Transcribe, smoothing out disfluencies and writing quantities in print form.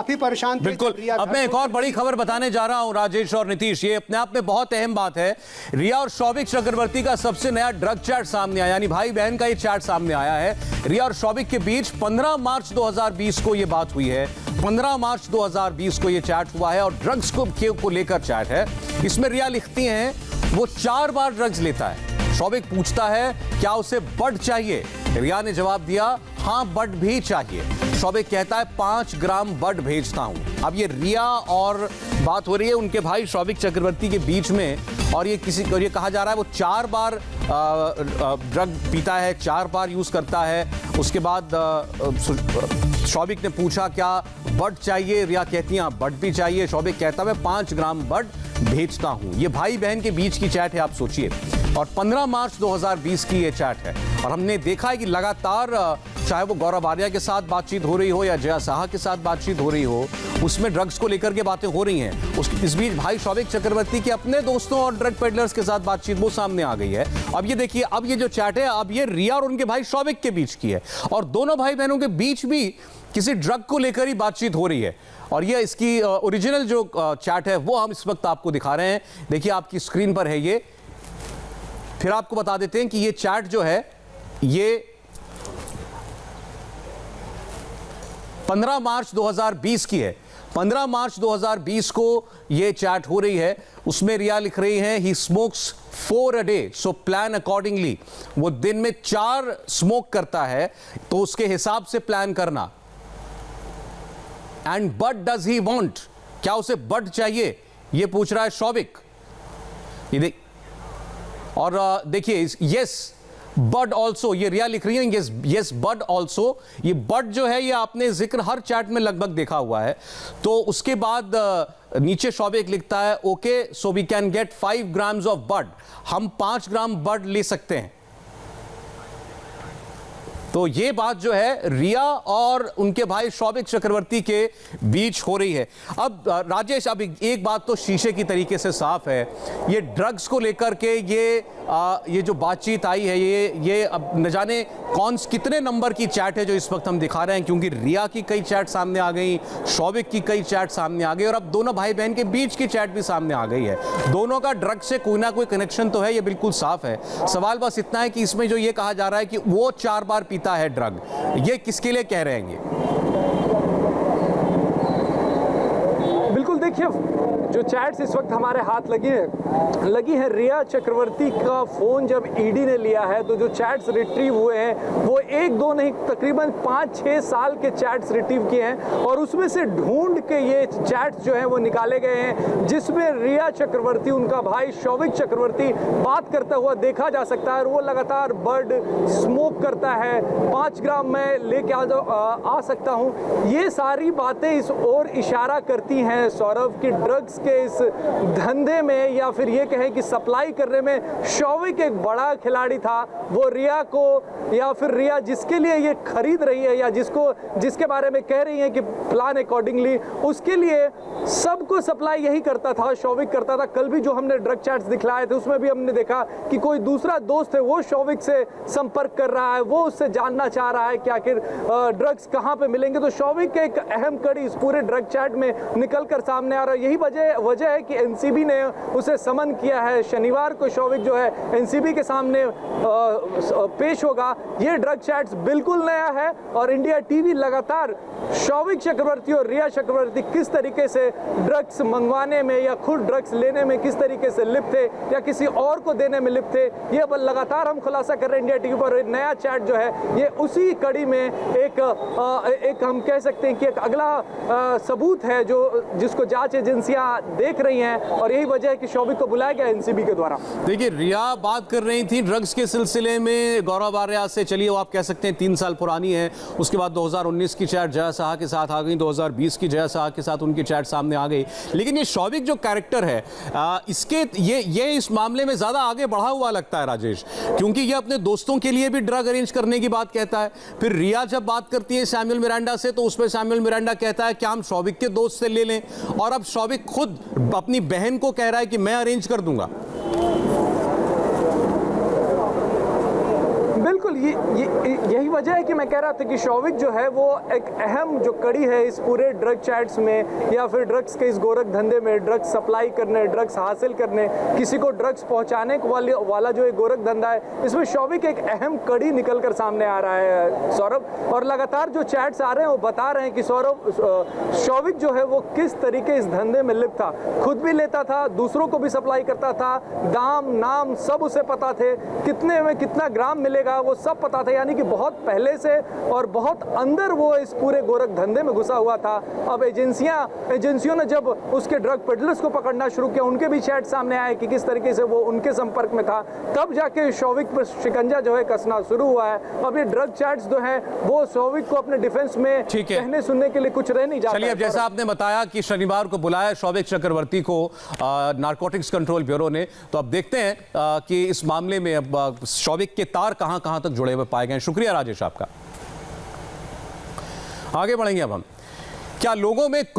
काफी परेशान थे। बिल्कुल। अब मैं एक और बड़ी खबर बताने जा रहा हूं राजेश और नीतीश, ये अपने आप में बहुत अहम बात है। रिया और शौविक चक्रवर्ती का सबसे नया ड्रग चैट सामने आया, यानी भाई बहन का ये चैट सामने आया है। रिया और शौविक के बीच 15 मार्च 2020 को ये बात हुई है। 15 मार्च 2020 को ये चैट हुआ है और ड्रग्स को लेकर चैट है। इसमें रिया लिखती हैं वो 4 बार ड्रग्स लेता है। शौविक पूछता है क्या उसे बड चाहिए। रिया ने जवाब दिया हाँ बड भी चाहिए। शौविक कहता है 5 ग्राम बड भेजता हूं। अब ये रिया और बात हो रही है उनके भाई शौविक चक्रवर्ती के बीच में, और ये कहा जा रहा है वो 4 बार ड्रग पीता है, 4 बार यूज करता है। उसके बाद शौविक ने पूछा क्या बड चाहिए, रिया कहती है बड भी चाहिए। शौविक कहता है 5 ग्राम बड भेजता हूं। ये भाई बहन के बीच की चैट है, आप सोचिए। और 15 मार्च 2020 की ये चैट है और हमने देखा है कि लगातार चाहे वो गौरव आर्या के साथ बातचीत हो रही हो या जया साहा के साथ बातचीत हो रही हो, उसमें ड्रग्स को लेकर के बातें हो रही हैं। इस बीच भाई शौविक चक्रवर्ती के अपने दोस्तों और ड्रग पेडलर्स के साथ बातचीत वो सामने आ गई है। अब ये देखिए, अब ये जो चैट है अब ये रिया और उनके भाई शौविक के बीच की है और दोनों भाई बहनों के बीच भी किसी ड्रग को लेकर ही बातचीत हो रही है। और ये इसकी ओरिजिनल जो चैट है वो हम इस वक्त आपको दिखा रहे हैं। देखिए आपकी स्क्रीन पर है ये। फिर आपको बता देते हैं कि ये चैट जो है ये 15 मार्च 2020 की है। 15 मार्च 2020 को ये चैट हो रही है। उसमें रिया लिख रही है he smokes 4 a day so plan accordingly. वो दिन में 4 स्मोक करता है तो उसके हिसाब से प्लान करना। And but does he want, क्या उसे बट चाहिए ये पूछ रहा है शौविक। ये देख, और देखिए यस बड ऑल्सो, ये रिया लिख रही है यस यस बड ऑल्सो। ये बड जो है ये आपने जिक्र हर चैट में लगभग देखा हुआ है। तो उसके बाद नीचे शौविक लिखता है okay so we can get 5 grams of bud, हम 5 ग्राम बड ले सकते हैं। तो ये बात जो है रिया और उनके भाई शौविक चक्रवर्ती के बीच हो रही है। अब राजेश, अब एक बात तो शीशे की तरीके से साफ है, ये ड्रग्स को लेकर के ये जो बातचीत आई है ये अब न जाने कितने नंबर की चैट है जो इस वक्त हम दिखा रहे हैं, क्योंकि रिया की कई चैट सामने आ गई, शौविक की कई चैट सामने आ गई और अब दोनों भाई बहन के बीच की चैट भी सामने आ गई है। दोनों का ड्रग से कोई ना कोई कनेक्शन तो है, ये बिल्कुल साफ है। सवाल बस इतना है कि इसमें जो ये कहा जा रहा है कि वो 4 बार पीता है ड्रग, ये किसके लिए कह रहे हैं ये? बिल्कुल, देखिए जो चैट्स इस वक्त हमारे हाथ लगी है रिया चक्रवर्ती का फ़ोन जब ईडी ने लिया है तो जो चैट्स रिट्रीव हुए हैं वो 1-2 नहीं तकरीबन 5-6 साल के चैट्स रिट्रीव किए हैं और उसमें से ढूंढ के ये चैट्स जो हैं वो निकाले गए हैं जिसमें रिया चक्रवर्ती, उनका भाई शौविक चक्रवर्ती बात करता हुआ देखा जा सकता है। और वो लगातार बड स्मोक करता है, 5 ग्राम मैं लेके आ सकता हूँ। ये सारी बातें इस ओर इशारा करती हैं सौरभ की ड्रग्स के इस धंधे में या फिर ये कहें कि सप्लाई करने में शौविक एक बड़ा खिलाड़ी था। वो रिया को या फिर रिया जिसके लिए ये खरीद रही है या जिसके बारे में कह रही है कि प्लान अकॉर्डिंगली, उसके लिए सबको सप्लाई यही करता था, शौविक करता था। कल भी जो हमने ड्रग चैट्स दिखलाए थे उसमें भी हमने देखा कि कोई दूसरा दोस्त है वो शौविक से संपर्क कर रहा है, वो उससे जानना चाह रहा है कि आखिर ड्रग्स कहाँ पे मिलेंगे। तो शौविक एक अहम कड़ी इस पूरे ड्रग चैट में निकल कर सामने आ रहा है। यही वजह है कि एनसीबी ने उसे समन किया है। शनिवार को शौविक जो है एनसीबी के सामने पेश होगा। ये ड्रग चैट्स बिल्कुल नया है और इंडिया टीवी लगातार शौविक चक्रवर्ती और रिया चक्रवर्ती किस तरीके से ड्रग्स मंगवाने में या खुद ड्रग्स लेने में किस तरीके से लिप्त थे या किसी और को देने में लिप्त थे, ये लगातार हम खुलासा कर रहे हैं इंडिया टीवी पर। नया चैट जो है ये उसी कड़ी में एक हम कह सकते हैं कि एक अगला सबूत है जिसको जांच एजेंसियां देख रही हैं और यही वजह है कि शौविक को बुलाया गया एनसीबी के द्वारा। देखिए रिया बात कर रही थी ड्रग्स के सिलसिले में गौरव आर्या से, चलिए वो आप कह सकते हैं 3 साल पुरानी है। उसके बाद 2019 की चैट जया साहा के साथ आ गई, 2020 की जया साहा के साथ उनकी चैट सामने आ गई। लेकिन ये शौविक जो कैरेक्टर है इसके ये इस मामले में ज्यादा आगे बढ़ा हुआ लगता है राजेश, क्योंकि ये अपने दोस्तों के लिए भी ड्रग अरेंज करने की बात कहता है। फिर रिया जब बात करती है सैमुअल मिरांडा से तो उसमें सैमुअल मिरांडा कहता है कि हम शौविक के दोस्त से ले लें, और अब शौविक खुद अपनी बहन को कह रहा है कि मैं अरेंज कर दूंगा। बिल्कुल, यही वजह है कि मैं कह रहा था कि शौविक जो है वो एक अहम जो कड़ी है इस पूरे ड्रग चैट्स में, या फिर ड्रग्स के इस गोरख धंधे में, ड्रग्स सप्लाई करने, ड्रग्स हासिल करने, किसी को ड्रग्स पहुंचाने वाला जो एक गोरख धंधा है, इसमें शौविक एक अहम कड़ी निकल कर सामने आ रहा है सौरभ। और लगातार जो चैट्स आ रहे हैं वो बता रहे हैं कि सौरभ, शौविक जो है वो किस तरीके इस धंधे में लिप्त था, खुद भी लेता था, दूसरों को भी सप्लाई करता था, दाम नाम सब उसे पता थे, कितने में कितना ग्राम मिलेगा वो सब पता था, यानी कि बहुत पहले से और बहुत अंदर वो इस पूरे गोरख धंधे में घुसा हुआ था। अब एजेंसियों ने जब उसके ड्रग पेडलर्स को पकड़ना शुरू किया, उनके भी चैट सामने आए कि किस तरीके से वो उनके संपर्क में था, तब जाके शौविक पर शिकंजा जो है कसना शुरू हुआ है। अब ये ड्रग चैट्स जो हैं वो शौविक को अपने डिफेंस में कहने सुनने के लिए कुछ रह नहीं जाता। चलिए, अब जैसा आपने बताया कि शनिवार को बुलाया शौविक चक्रवर्ती को नारकोटिक्स कंट्रोल ब्यूरो ने, तो अब देखते हैं कि इस मामले में अब शौविक के तार कहां तक जुड़े हुए पाए गए। शुक्रिया राजेश आपका। आगे बढ़ेंगे अब हम। क्या लोगों में